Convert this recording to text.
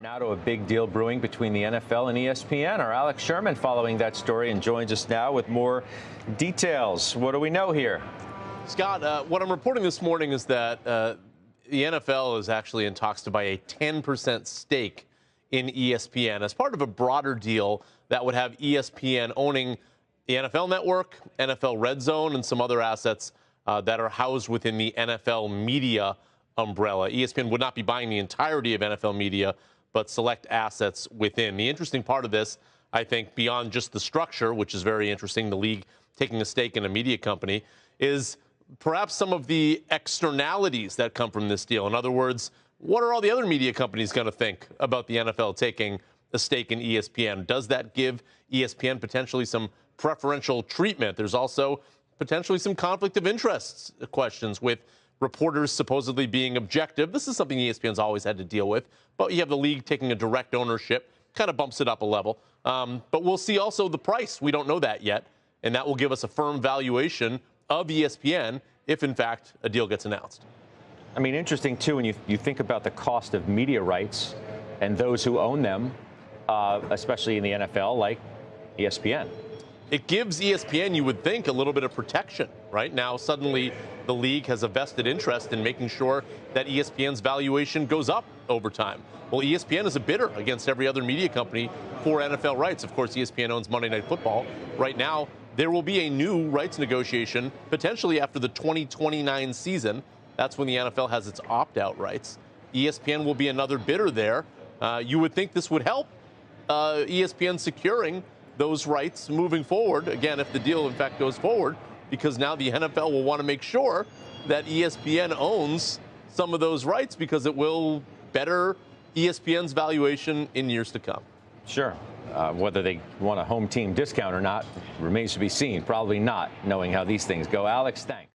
Now to a big deal brewing between the NFL and ESPN. Our Alex Sherman following that story and joins us now with more details. What do we know here? Scott, what I'm reporting this morning is that the NFL is actually in talks to buy a 10% stake in ESPN as part of a broader deal that would have ESPN owning the NFL Network, NFL Red Zone, and some other assets that are housed within the NFL Media umbrella. ESPN would not be buying the entirety of NFL Media, but select assets within. The interesting part of this, I think, beyond just the structure, which is very interesting, the league taking a stake in a media company, is perhaps some of the externalities that come from this deal. In other words, what are all the other media companies going to think about the NFL taking a stake in ESPN? Does that give ESPN potentially some preferential treatment? There's also potentially some conflict of interests questions with reporters supposedly being objective. This is something ESPN's always had to deal with, but you have the league taking a direct ownership, kind of bumps it up a level. But we'll see also the price. We don't know that yet, and that will give us a firm valuation of ESPN if, in fact, a deal gets announced. I mean, interesting, too, when you think about the cost of media rights and those who own them, especially in the NFL, like ESPN. It gives ESPN, you would think, a little bit of protection. Right now, suddenly the league has a vested interest in making sure that ESPN's valuation goes up over time. Well, ESPN is a bidder against every other media company for NFL rights. Of course, ESPN owns Monday Night Football. Right now, there will be a new rights negotiation potentially after the 2029 season. That's when the NFL has its opt-out rights. ESPN will be another bidder there. You would think this would help ESPN securing those rights moving forward, again, if the deal, in fact, goes forward, because now the NFL will want to make sure that ESPN owns some of those rights because it will better ESPN's valuation in years to come. Sure. Whether they want a home team discount or not remains to be seen. Probably not, knowing how these things go. Alex, thanks.